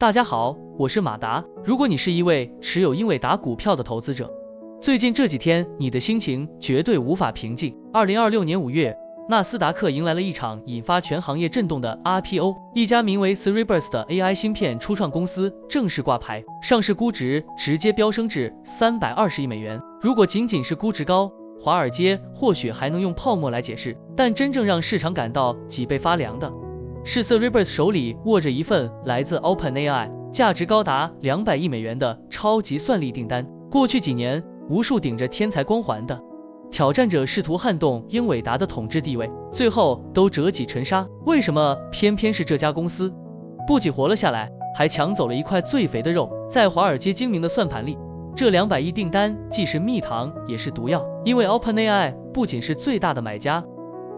大家好，我是马达。如果你是一位持有英伟达股票的投资者，最近这几天你的心情绝对无法平静。2026年5月，纳斯达克迎来了一场引发全行业震动的 IPO， 一家名为 Cerebras 的 AI 芯片初创公司正式挂牌，上市估值直接飙升至320亿美元。如果仅仅是估值高，华尔街或许还能用泡沫来解释，但真正让市场感到脊背发凉的是 Cerebras 手里握着一份来自 OpenAI 价值高达200亿美元的超级算力订单。过去几年，无数顶着天才光环的挑战者试图撼动英伟达的统治地位，最后都折戟沉沙。为什么偏偏是这家公司不仅活了下来，还抢走了一块最肥的肉？在华尔街精明的算盘里，这200亿订单既是蜜糖也是毒药，因为 OpenAI 不仅是最大的买家，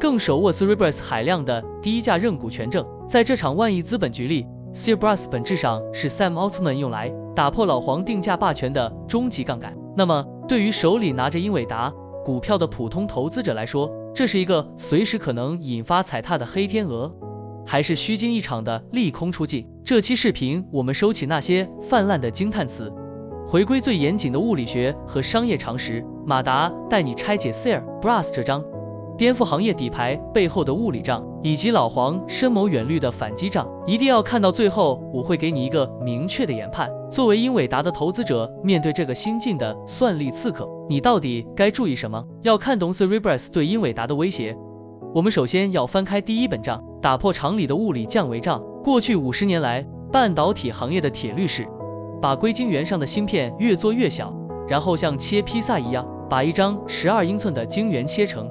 更手握 Cerebras 海量的第一价认股权证。在这场万亿资本局里， Cerebras 本质上是 Sam Altman 用来打破老黄定价霸权的终极杠杆。那么对于手里拿着英伟达股票的普通投资者来说，这是一个随时可能引发踩踏的黑天鹅，还是虚惊一场的利空出尽？这期视频我们收起那些泛滥的惊叹词，回归最严谨的物理学和商业常识，马达带你拆解 Cerebras 这张颠覆行业底牌背后的物理账，以及老黄深谋远虑的反击账。一定要看到最后，我会给你一个明确的研判。作为英伟达的投资者，面对这个新晋的算力刺客，你到底该注意什么？要看懂 Cerebras 对英伟达的威胁，我们首先要翻开第一本账，打破常理的物理降维账。过去50年来，半导体行业的铁律是把硅晶圆上的芯片越做越小，然后像切披萨一样，把一张12英寸的晶圆切成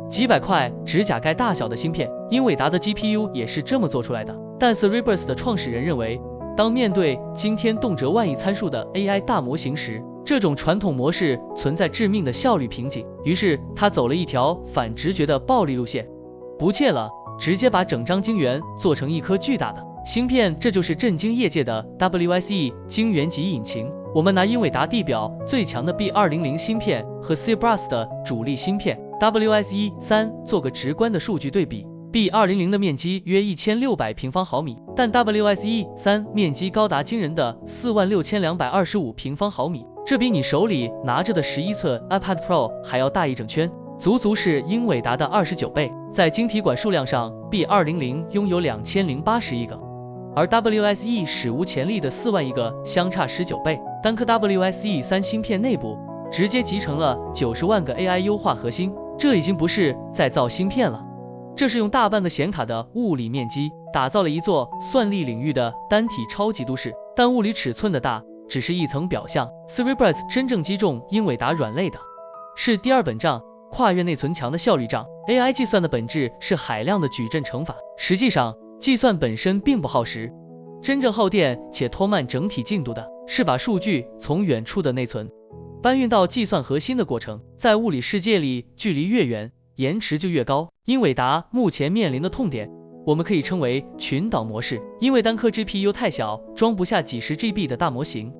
几百块指甲盖大小的芯片。英伟达的 GPU 也是这么做出来的。但 Cerebras 的创始人认为，当面对今天动辄万亿参数的 AI 大模型时，这种传统模式存在致命的效率瓶颈。于是他走了一条反直觉的暴力路线，不切了，直接把整张晶圆做成一颗巨大的芯片。这就是震惊业界的 WSE 晶圆级引擎。我们拿英伟达地表最强的 B200 芯片和 Cerebras 的主力芯片 WSE3 做个直观的数据对比。B200 的面积约1600平方毫米，但 WSE3 面积高达惊人的46225平方毫米，这比你手里拿着的11寸 iPad Pro 还要大一整圈，足足是英伟达的29倍。在晶体管数量上， B200 拥有2081个，而 WSE 史无前例的4万亿个相差19倍。单颗 WSE3 芯片内部直接集成了90万个 AI 优化核心，这已经不是在造芯片了，这是用大半个显卡的物理面积打造了一座算力领域的单体超级都市。但物理尺寸的大只是一层表象， Cerebras 真正击中英伟达软肋的是第二本账，跨越内存墙的效率账。 AI 计算的本质是海量的矩阵乘法，实际上计算本身并不耗时，真正耗电且拖慢整体进度的是把数据从远处的内存搬运到计算核心的过程。在物理世界里，距离越远，延迟就越高。英伟达目前面临的痛点，我们可以称为群岛模式。因为单颗 GPU 太小，装不下几十 GB 的大模型，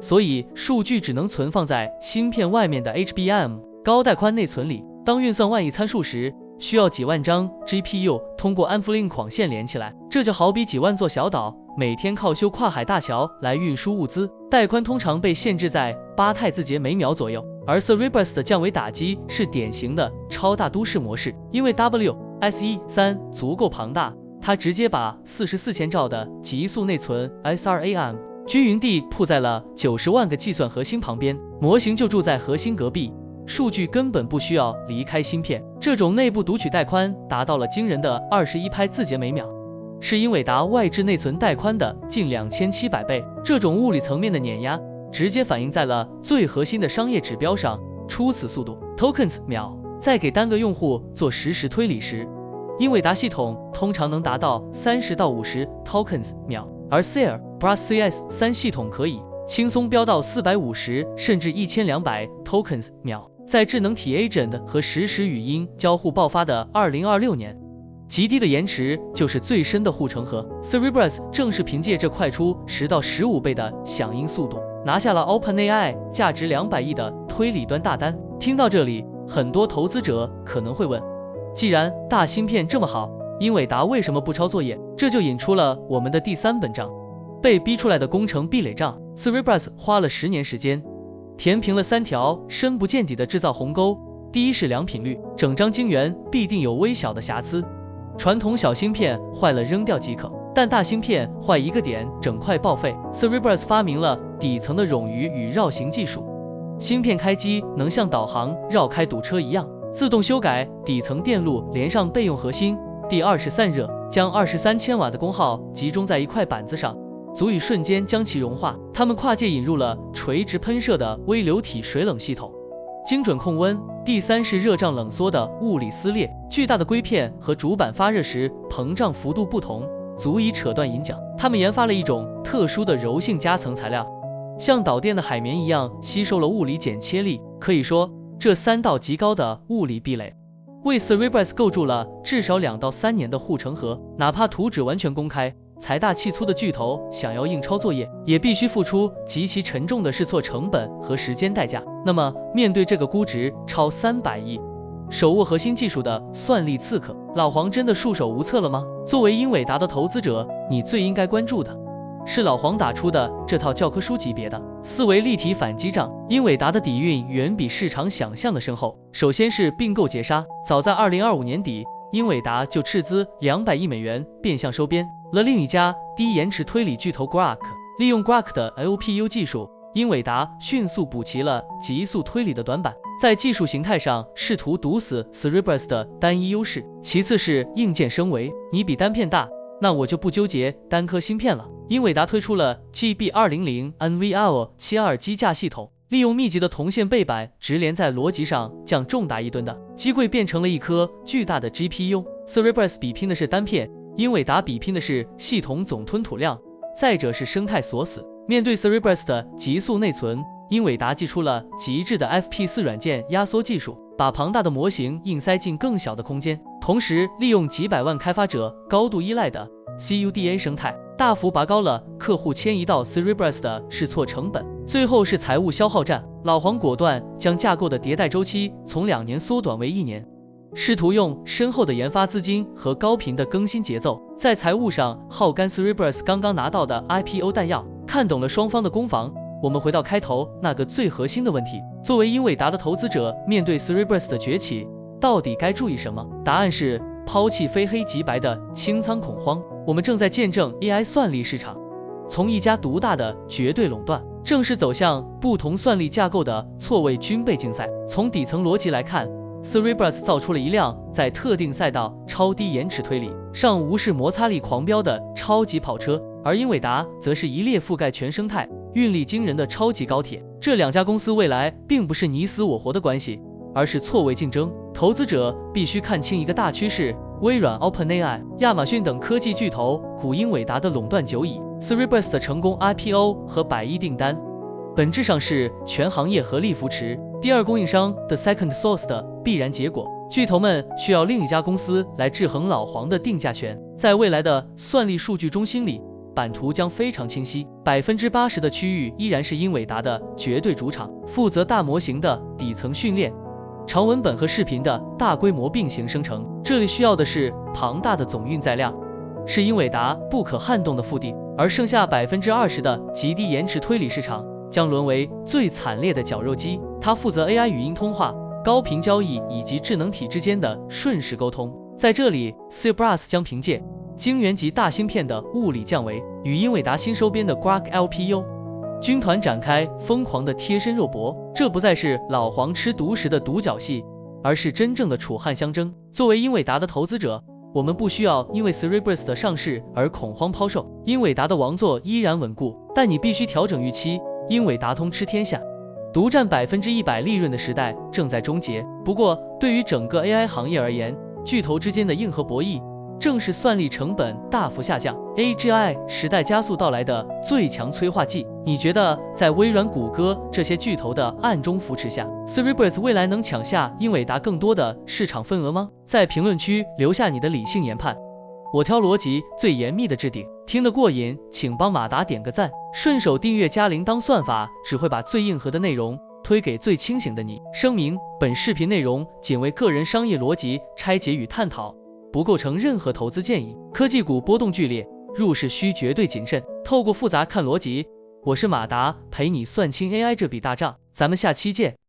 所以数据只能存放在芯片外面的 HBM 高带宽内存里。当运算万亿参数时，需要几万张 GPU 通过安福林광线连起来，这就好比几万座小岛每天靠修跨海大桥来运输物资，带宽通常被限制在8太字节每秒左右。而 Cerebras 的降维打击是典型的超大都市模式，因为 WSE3 足够庞大，它直接把44000兆的极速内存 SRAM 均匀地铺在了90万个计算核心旁边，模型就住在核心隔壁，数据根本不需要离开芯片。这种内部读取带宽达到了惊人的21拍字节每秒，是英伟达外置内存带宽的近2700倍。这种物理层面的碾压直接反映在了最核心的商业指标上，初始速度 tokens 秒。在给单个用户做实时推理时，英伟达系统通常能达到30到50 tokens 秒，而 Cerebras CS3 系统可以轻松飙到450甚至1200 tokens 秒。在智能体 agent 和实时语音交互爆发的2026年，极低的延迟就是最深的护城河。 Cerebras 正是凭借这快出10到15倍的响应速度，拿下了 OpenAI 价值200亿的推理端大单。听到这里，很多投资者可能会问，既然大芯片这么好，英伟达为什么不抄作业？这就引出了我们的第三本账，被逼出来的工程壁垒账 ，Cerebras 花了10年时间，填平了3条深不见底的制造鸿沟。第一是良品率，整张晶圆必定有微小的瑕疵，传统小芯片坏了扔掉即可，但大芯片坏一个点整块报废。Cerebras 发明了底层的冗余与绕行技术，芯片开机能像导航绕开堵车一样，自动修改底层电路，连上备用核心。第二是散热，将23千瓦的功耗集中在一块板子上，足以瞬间将其融化。他们跨界引入了垂直喷射的微流体水冷系统，精准控温。第三是热胀冷缩的物理撕裂，巨大的硅片和主板发热时膨胀幅度不同，足以扯断银桨。他们研发了一种特殊的柔性夹层材料，像导电的海绵一样吸收了物理剪切力。可以说，这3道极高的物理壁垒为 Cerebras 构筑了至少2到3年的护城河。哪怕图纸完全公开，财大气粗的巨头想要印钞作业，也必须付出极其沉重的试错成本和时间代价。那么，面对这个估值超300亿、手握核心技术的算力刺客，老黄真的束手无策了吗？作为英伟达的投资者，你最应该关注的是老黄打出的这套教科书级别的思维立体反击仗。英伟达的底蕴远比市场想象的深厚。首先是并购截杀，早在2025年底，英伟达就斥资200亿美元变相收编了另一家低延迟推理巨头 Groq。 利用 Groq 的 LPU 技术，英伟达迅速补齐了极速推理的短板，在技术形态上试图堵死 Cerebras 的单一优势。其次是硬件升维，你比单片大，那我就不纠结单颗芯片了。英伟达推出了 GB200 NVL72 机架系统，利用密集的铜线背板直连在逻辑上，将重达1吨的机柜变成了一颗巨大的 GPU。Cerebras 比拼的是单片，英伟达比拼的是系统总吞吐量，再者是生态锁死。面对 Cerebras 的极速内存，英伟达祭出了极致的 FP4 软件压缩技术，把庞大的模型硬塞进更小的空间，同时利用几百万开发者高度依赖的 CUDA 生态，大幅拔高了客户迁移到 Cerebras 的试错成本。最后是财务消耗战，老黄果断将架构的迭代周期从2年缩短为1年，试图用深厚的研发资金和高频的更新节奏，在财务上耗干 Cerebras 刚刚拿到的 IPO 弹药。看懂了双方的攻防，我们回到开头那个最核心的问题：作为英伟达的投资者，面对 Cerebras 的崛起，到底该注意什么？答案是抛弃非黑即白的清仓恐慌。我们正在见证 AI 算力市场从一家独大的绝对垄断，正式走向不同算力架构的错位军备竞赛。从底层逻辑来看， Cerebras 造出了一辆在特定赛道超低延迟推理上无视摩擦力狂飙的超级跑车，而英伟达则是一列覆盖全生态、运力惊人的超级高铁。这2家公司未来并不是你死我活的关系，而是错位竞争。投资者必须看清一个大趋势：微软、OpenAI、亚马逊等科技巨头苦英伟达的垄断久矣。Cerebras 的成功 IPO 和100亿订单，本质上是全行业合力扶持第二供应商的 Second Source 的必然结果。巨头们需要另一家公司来制衡老黄的定价权。在未来的算力数据中心里，版图将非常清晰，80%的区域依然是英伟达的绝对主场，负责大模型的底层训练、长文本和视频的大规模并行生成。这里需要的是庞大的总运载量，是英伟达不可撼动的腹地，而剩下20%的极低延迟推理市场将沦为最惨烈的绞肉机。它负责 AI 语音通话、高频交易以及智能体之间的瞬时沟通。在这里 Cerebras 将凭借晶圆级大芯片的物理降维，与英伟达新收编的 Groq LPU 军团展开疯狂的贴身肉搏。这不再是老黄吃独食的独角戏，而是真正的楚汉相争。作为英伟达的投资者，我们不需要因为 Cerebras 的上市而恐慌抛售，英伟达的王座依然稳固。但你必须调整预期，英伟达通吃天下，独占100%利润的时代正在终结。不过，对于整个 AI 行业而言，巨头之间的硬核博弈正是算力成本大幅下降、AGI 时代加速到来的最强催化剂。你觉得在微软、谷歌这些巨头的暗中扶持下， Cerebras 未来能抢下英伟达更多的市场份额吗？在评论区留下你的理性研判，我挑逻辑最严密的置顶。听得过瘾，请帮马达点个赞，顺手订阅加铃铛。算法只会把最硬核的内容推给最清醒的你。声明：本视频内容仅为个人商业逻辑拆解与探讨，不构成任何投资建议。科技股波动剧烈，入市需绝对谨慎，透过复杂看逻辑。我是马达，陪你算清 AI 这笔大账，咱们下期见。